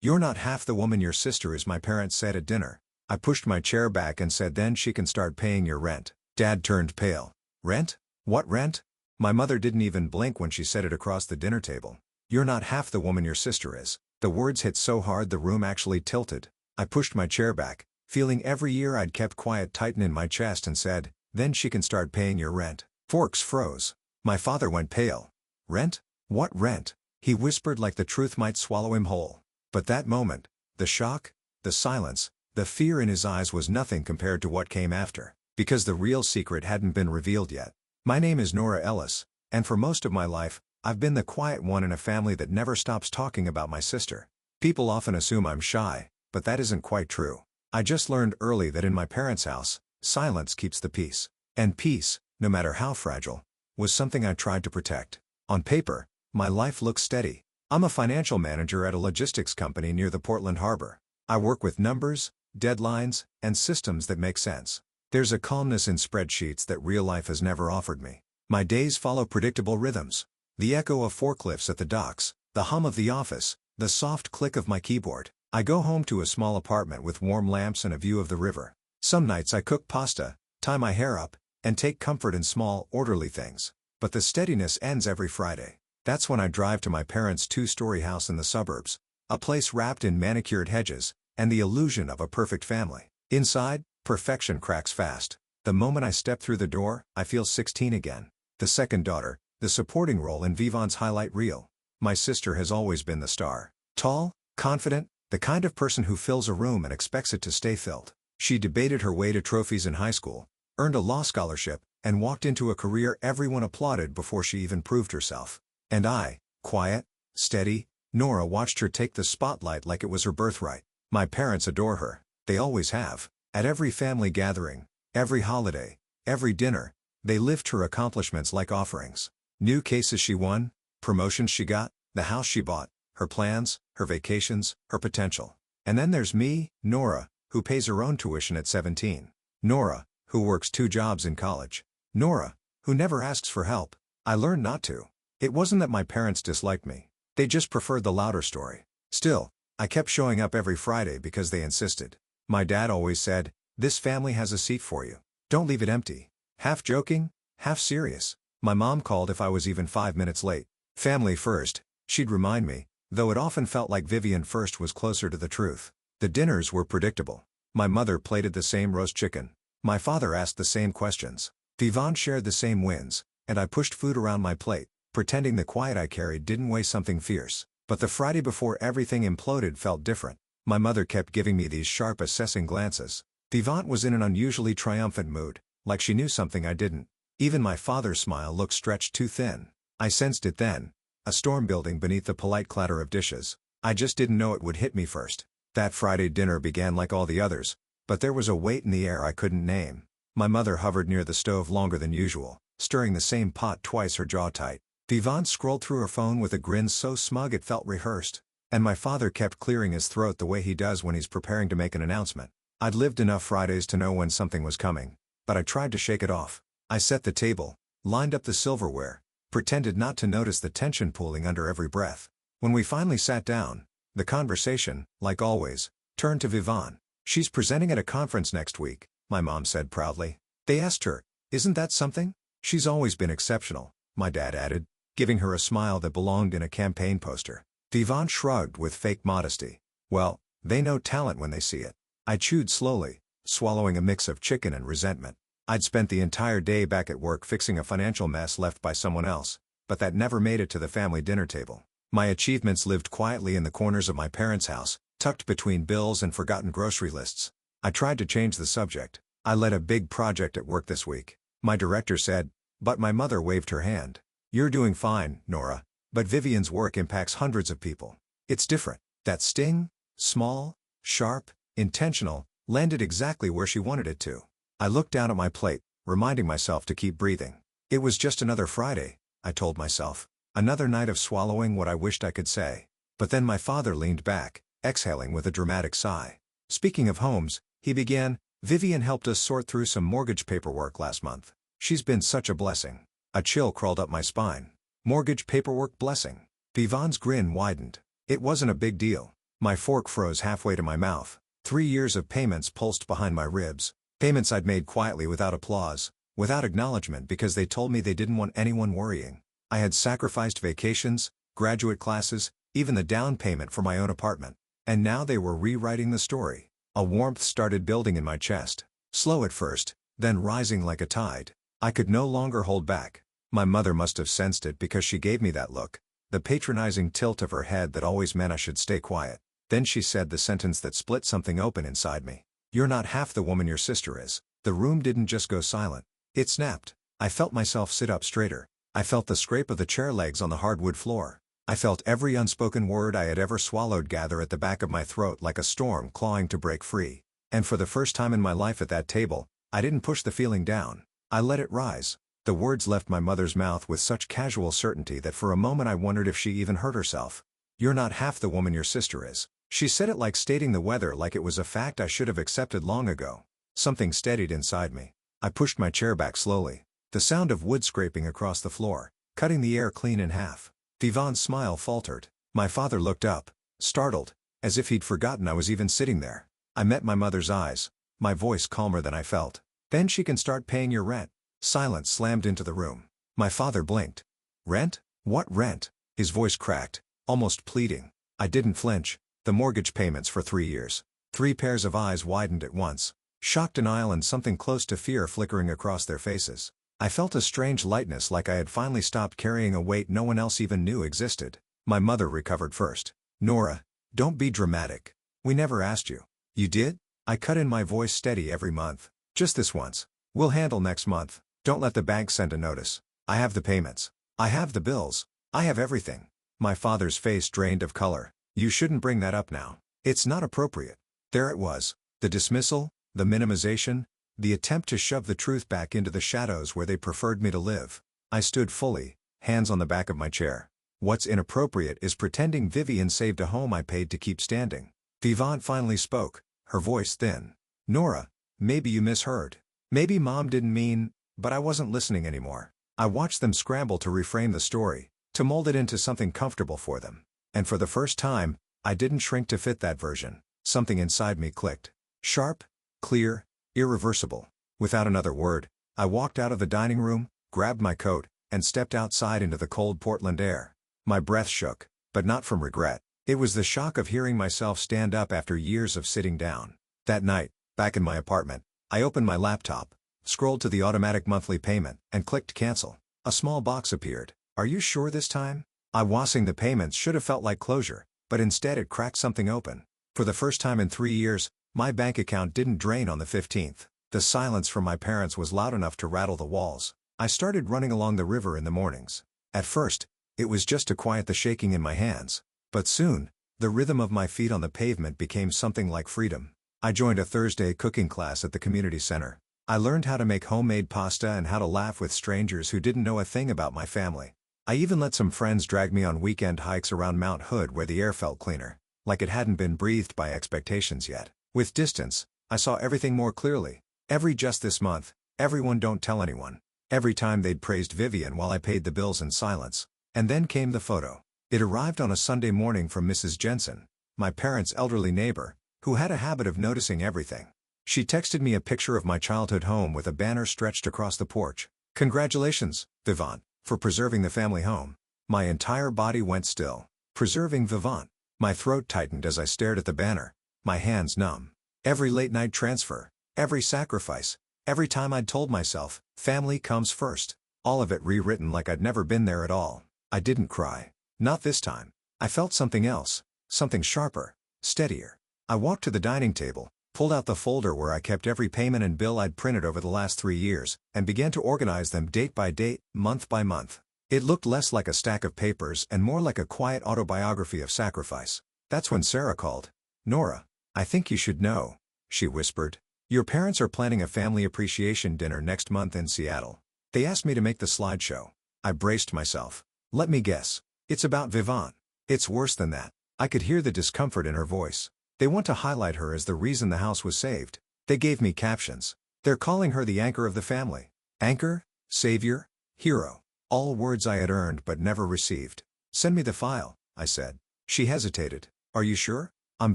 "You're not half the woman your sister is," my parents said at dinner. I pushed my chair back and said, "Then she can start paying your rent." Dad turned pale. "Rent? What rent?" My mother didn't even blink when she said it across the dinner table. "You're not half the woman your sister is." The words hit so hard the room actually tilted. I pushed my chair back, feeling every year I'd kept quiet tighten in my chest, and said, "Then she can start paying your rent." Forks froze. My father went pale. "Rent? What rent?" he whispered like the truth might swallow him whole. But that moment, the shock, the silence, the fear in his eyes was nothing compared to what came after, because the real secret hadn't been revealed yet. My name is Nora Ellis, and for most of my life, I've been the quiet one in a family that never stops talking about my sister. People often assume I'm shy, but that isn't quite true. I just learned early that in my parents' house, silence keeps the peace. And peace, no matter how fragile, was something I tried to protect. On paper, my life looks steady. I'm a financial manager at a logistics company near the Portland Harbor. I work with numbers, deadlines, and systems that make sense. There's a calmness in spreadsheets that real life has never offered me. My days follow predictable rhythms. The echo of forklifts at the docks, the hum of the office, the soft click of my keyboard. I go home to a small apartment with warm lamps and a view of the river. Some nights I cook pasta, tie my hair up, and take comfort in small, orderly things. But the steadiness ends every Friday. That's when I drive to my parents' two-story house in the suburbs, a place wrapped in manicured hedges, and the illusion of a perfect family. Inside, perfection cracks fast. The moment I step through the door, I feel 16 again. The second daughter, the supporting role in Vivant's highlight reel. My sister has always been the star. Tall, confident, the kind of person who fills a room and expects it to stay filled. She debated her way to trophies in high school, earned a law scholarship, and walked into a career everyone applauded before she even proved herself. And I, quiet, steady, Nora, watched her take the spotlight like it was her birthright. My parents adore her. They always have. At every family gathering, every holiday, every dinner, they lift her accomplishments like offerings. New cases she won, promotions she got, the house she bought, her plans, her vacations, her potential. And then there's me, Nora, who pays her own tuition at 17. Nora, who works 2 jobs in college. Nora, who never asks for help. I learned not to. It wasn't that my parents disliked me. They just preferred the louder story. Still, I kept showing up every Friday because they insisted. My dad always said, "This family has a seat for you. Don't leave it empty." Half joking, half serious. My mom called if I was even 5 minutes late. Family first, she'd remind me, though it often felt like Vivian first was closer to the truth. The dinners were predictable. My mother plated the same roast chicken. My father asked the same questions. Vivant shared the same wins, and I pushed food around my plate, pretending the quiet I carried didn't weigh something fierce. But the Friday before everything imploded felt different. My mother kept giving me these sharp assessing glances. Vivant was in an unusually triumphant mood, like she knew something I didn't. Even my father's smile looked stretched too thin. I sensed it then, a storm building beneath the polite clatter of dishes. I just didn't know it would hit me first. That Friday dinner began like all the others, but there was a weight in the air I couldn't name. My mother hovered near the stove longer than usual, stirring the same pot twice, her jaw tight. Vivant scrolled through her phone with a grin so smug it felt rehearsed. And my father kept clearing his throat the way he does when he's preparing to make an announcement. I'd lived enough Fridays to know when something was coming, but I tried to shake it off. I set the table, lined up the silverware, pretended not to notice the tension pooling under every breath. When we finally sat down, the conversation, like always, turned to Vivant. "She's presenting at a conference next week," my mom said proudly. They asked her, "Isn't that something?" "She's always been exceptional," my dad added, giving her a smile that belonged in a campaign poster. Vivant shrugged with fake modesty. "Well, they know talent when they see it." I chewed slowly, swallowing a mix of chicken and resentment. I'd spent the entire day back at work fixing a financial mess left by someone else, but that never made it to the family dinner table. My achievements lived quietly in the corners of my parents' house, tucked between bills and forgotten grocery lists. I tried to change the subject. "I led a big project at work this week," my director said, but my mother waved her hand. "You're doing fine, Nora, but Vivian's work impacts hundreds of people. It's different." That sting, small, sharp, intentional, landed exactly where she wanted it to. I looked down at my plate, reminding myself to keep breathing. It was just another Friday, I told myself. Another night of swallowing what I wished I could say. But then my father leaned back, exhaling with a dramatic sigh. "Speaking of homes," he began, "Vivian helped us sort through some mortgage paperwork last month. She's been such a blessing." A chill crawled up my spine. Mortgage paperwork blessing. Vivant's grin widened. "It wasn't a big deal. My fork froze halfway to my mouth. 3 years of payments pulsed behind my ribs. Payments I'd made quietly without applause, without acknowledgement because they told me they didn't want anyone worrying. I had sacrificed vacations, graduate classes, even the down payment for my own apartment. And now they were rewriting the story. A warmth started building in my chest. Slow at first, then rising like a tide. I could no longer hold back. My mother must have sensed it because she gave me that look. The patronizing tilt of her head that always meant I should stay quiet. Then she said the sentence that split something open inside me. "You're not half the woman your sister is." The room didn't just go silent. It snapped. I felt myself sit up straighter. I felt the scrape of the chair legs on the hardwood floor. I felt every unspoken word I had ever swallowed gather at the back of my throat like a storm clawing to break free. And for the first time in my life at that table, I didn't push the feeling down. I let it rise. The words left my mother's mouth with such casual certainty that for a moment I wondered if she even heard herself. "You're not half the woman your sister is." She said it like stating the weather, like it was a fact I should have accepted long ago. Something steadied inside me. I pushed my chair back slowly. The sound of wood scraping across the floor, cutting the air clean in half. Vivant's smile faltered. My father looked up, startled, as if he'd forgotten I was even sitting there. I met my mother's eyes, my voice calmer than I felt. "Then she can start paying your rent." Silence slammed into the room. My father blinked. "Rent? What rent?" His voice cracked, almost pleading. I didn't flinch. "The mortgage payments for 3 years." 3 pairs of eyes widened at once. Shock, denial, and something close to fear flickering across their faces. I felt a strange lightness, like I had finally stopped carrying a weight no one else even knew existed. My mother recovered first. "Nora, don't be dramatic. We never asked you." "You did?" I cut in, my voice steady. "Every month. Just this once. We'll handle next month. Don't let the bank send a notice. I have the payments. I have the bills. I have everything." My father's face drained of color. "You shouldn't bring that up now. It's not appropriate." There it was. The dismissal, the minimization, the attempt to shove the truth back into the shadows where they preferred me to live. I stood fully, hands on the back of my chair. "What's inappropriate is pretending Vivian saved a home I paid to keep standing." Vivant finally spoke, her voice thin. "Nora, maybe you misheard. Maybe Mom didn't mean," but I wasn't listening anymore. I watched them scramble to reframe the story, to mold it into something comfortable for them. And for the first time, I didn't shrink to fit that version. Something inside me clicked. Sharp, clear, irreversible. Without another word, I walked out of the dining room, grabbed my coat, and stepped outside into the cold Portland air. My breath shook, but not from regret. It was the shock of hearing myself stand up after years of sitting down. That night, back in my apartment, I opened my laptop, scrolled to the automatic monthly payment, and clicked cancel. A small box appeared. "Are you sure this time?" Watching the payments should have felt like closure, but instead it cracked something open. For the first time in 3 years, my bank account didn't drain on the 15th. The silence from my parents was loud enough to rattle the walls. I started running along the river in the mornings. At first, it was just to quiet the shaking in my hands. But soon, the rhythm of my feet on the pavement became something like freedom. I joined a Thursday cooking class at the community center. I learned how to make homemade pasta and how to laugh with strangers who didn't know a thing about my family. I even let some friends drag me on weekend hikes around Mount Hood where the air felt cleaner, like it hadn't been breathed by expectations yet. With distance, I saw everything more clearly. Every "just this month," everyone "don't tell anyone." Every time they'd praised Vivian while I paid the bills in silence. And then came the photo. It arrived on a Sunday morning from Mrs. Jensen, my parents' elderly neighbor, who had a habit of noticing everything. She texted me a picture of my childhood home with a banner stretched across the porch. "Congratulations, Vivant, for preserving the family home." My entire body went still. Preserving Vivant. My throat tightened as I stared at the banner, my hands numb. Every late-night transfer, every sacrifice, every time I'd told myself, family comes first, all of it rewritten like I'd never been there at all. I didn't cry. Not this time. I felt something else, something sharper, steadier. I walked to the dining table, pulled out the folder where I kept every payment and bill I'd printed over the last 3 years, and began to organize them date by date, month by month. It looked less like a stack of papers and more like a quiet autobiography of sacrifice. That's when Sarah called. "Nora, I think you should know," she whispered. "Your parents are planning a family appreciation dinner next month in Seattle. They asked me to make the slideshow." I braced myself. "Let me guess. It's about Vivant." "It's worse than that." I could hear the discomfort in her voice. "They want to highlight her as the reason the house was saved. They gave me captions. They're calling her the anchor of the family." Anchor, savior, hero. All words I had earned but never received. "Send me the file," I said. She hesitated. "Are you sure?" I'm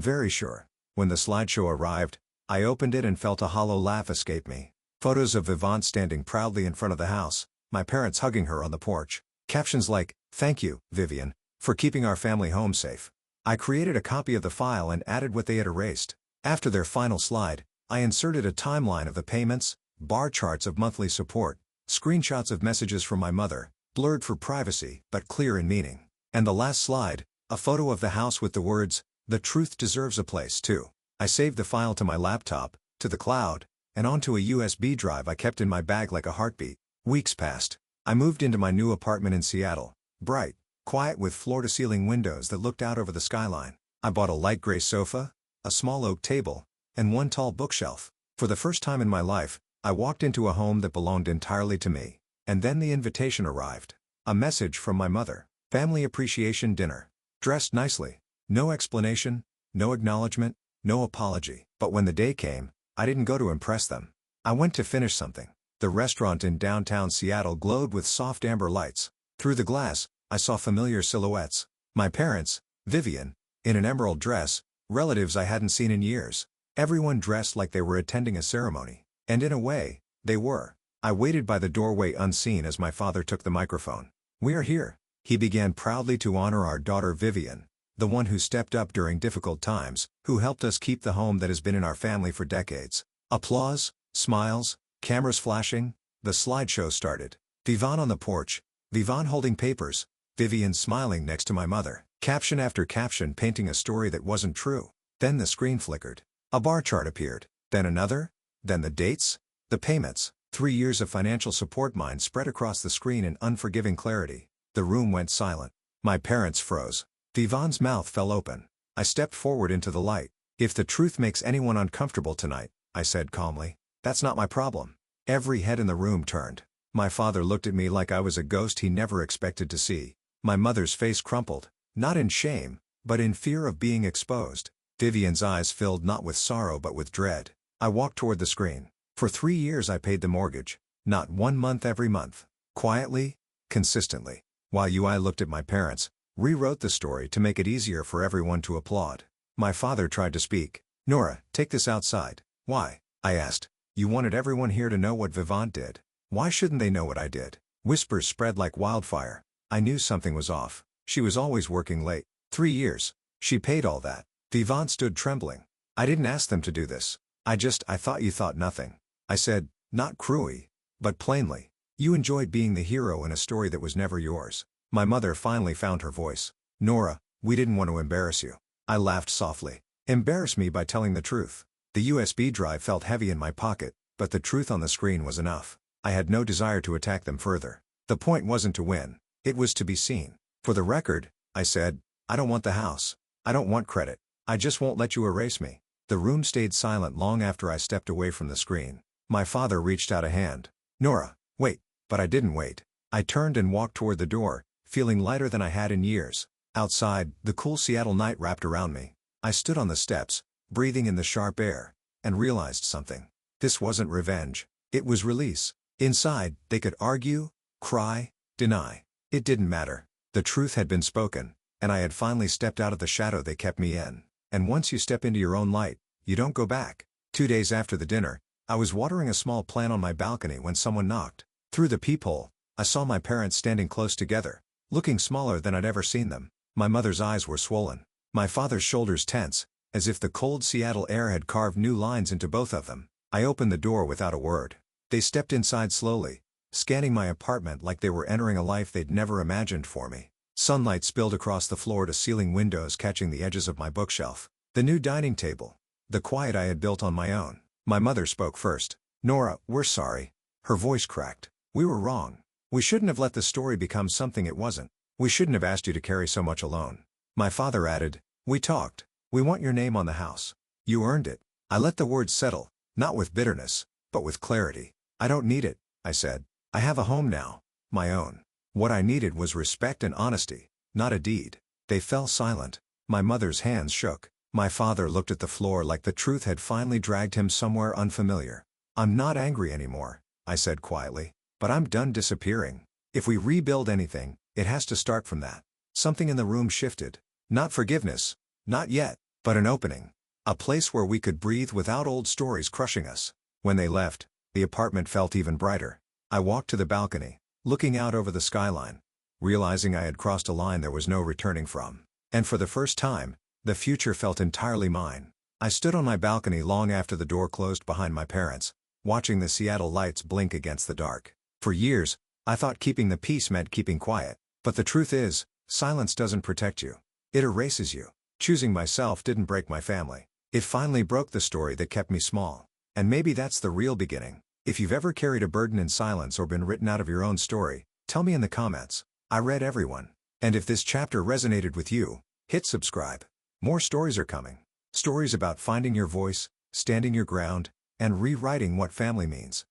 very sure. When the slideshow arrived, I opened it and felt a hollow laugh escape me. Photos of Vivant standing proudly in front of the house, my parents hugging her on the porch. Captions like, "Thank you, Vivian, for keeping our family home safe." I created a copy of the file and added what they had erased. After their final slide, I inserted a timeline of the payments, bar charts of monthly support, screenshots of messages from my mother, blurred for privacy but clear in meaning. And the last slide, a photo of the house with the words, "The truth deserves a place too." I saved the file to my laptop, to the cloud, and onto a USB drive I kept in my bag like a heartbeat. Weeks passed. I moved into my new apartment in Seattle, bright, quiet with floor-to-ceiling windows that looked out over the skyline. I bought a light gray sofa, a small oak table, and one tall bookshelf. For the first time in my life, I walked into a home that belonged entirely to me. And then the invitation arrived. A message from my mother. Family appreciation dinner. Dressed nicely. No explanation, no acknowledgement, no apology. But when the day came, I didn't go to impress them. I went to finish something. The restaurant in downtown Seattle glowed with soft amber lights. Through the glass, I saw familiar silhouettes. My parents, Vivian, in an emerald dress, relatives I hadn't seen in years. Everyone dressed like they were attending a ceremony. And in a way, they were. I waited by the doorway unseen as my father took the microphone. "We are here," he began proudly, "to honor our daughter Vivian, the one who stepped up during difficult times, who helped us keep the home that has been in our family for decades." Applause, smiles, cameras flashing. The slideshow started. Vivant on the porch, Vivant holding papers, Vivian smiling next to my mother. Caption after caption painting a story that wasn't true. Then the screen flickered. A bar chart appeared. Then another. Then the dates. The payments. 3 years of financial support. Mine spread across the screen in unforgiving clarity. The room went silent. My parents froze. Vivant's mouth fell open. I stepped forward into the light. "If the truth makes anyone uncomfortable tonight," I said calmly, "that's not my problem." Every head in the room turned. My father looked at me like I was a ghost he never expected to see. My mother's face crumpled, not in shame, but in fear of being exposed. Vivian's eyes filled not with sorrow but with dread. I walked toward the screen. For 3 years I paid the mortgage, not 1 month every month. Quietly, consistently. While I looked at my parents, rewrote the story to make it easier for everyone to applaud. My father tried to speak. "Nora, take this outside." "Why?" I asked. "You wanted everyone here to know what Vivant did. Why shouldn't they know what I did?" Whispers spread like wildfire. I knew something was off. She was always working late. 3 years. She paid all that. Vivant stood trembling. "I didn't ask them to do this. I thought you thought nothing." I said, not cruelly, but plainly. "You enjoyed being the hero in a story that was never yours." My mother finally found her voice. "Nora, we didn't want to embarrass you." I laughed softly. Embarrass me by telling the truth. The USB drive felt heavy in my pocket, but the truth on the screen was enough. I had no desire to attack them further. The point wasn't to win. It was to be seen. "For the record," I said, "I don't want the house. I don't want credit. I just won't let you erase me." The room stayed silent long after I stepped away from the screen. My father reached out a hand. "Nora, wait." But I didn't wait. I turned and walked toward the door, feeling lighter than I had in years. Outside, the cool Seattle night wrapped around me. I stood on the steps, breathing in the sharp air, and realized something. This wasn't revenge. It was release. Inside, they could argue, cry, deny. It didn't matter. The truth had been spoken, and I had finally stepped out of the shadow they kept me in. And once you step into your own light, you don't go back. 2 days after the dinner, I was watering a small plant on my balcony when someone knocked. Through the peephole, I saw my parents standing close together, looking smaller than I'd ever seen them. My mother's eyes were swollen. My father's shoulders tense, as if the cold Seattle air had carved new lines into both of them. I opened the door without a word. They stepped inside slowly, scanning my apartment like they were entering a life they'd never imagined for me. Sunlight spilled across the floor-to-ceiling windows, catching the edges of my bookshelf. The new dining table. The quiet I had built on my own. My mother spoke first. "Nora, we're sorry." Her voice cracked. "We were wrong. We shouldn't have let the story become something it wasn't. We shouldn't have asked you to carry so much alone." My father added, "We talked. We want your name on the house. You earned it." I let the words settle, not with bitterness, but with clarity. "I don't need it," I said. "I have a home now. My own." What I needed was respect and honesty, not a deed. They fell silent. My mother's hands shook. My father looked at the floor like the truth had finally dragged him somewhere unfamiliar. "I'm not angry anymore," I said quietly, "but I'm done disappearing. If we rebuild anything, it has to start from that." Something in the room shifted. Not forgiveness. Not yet. but an opening. A place where we could breathe without old stories crushing us. When they left, the apartment felt even brighter. I walked to the balcony, looking out over the skyline, realizing I had crossed a line there was no returning from. And for the first time, the future felt entirely mine. I stood on my balcony long after the door closed behind my parents, watching the Seattle lights blink against the dark. For years, I thought keeping the peace meant keeping quiet. But the truth is, silence doesn't protect you. It erases you. Choosing myself didn't break my family. It finally broke the story that kept me small. And maybe that's the real beginning. If you've ever carried a burden in silence or been written out of your own story, tell me in the comments. I read everyone. And if this chapter resonated with you, hit subscribe. More stories are coming. Stories about finding your voice, standing your ground, and rewriting what family means.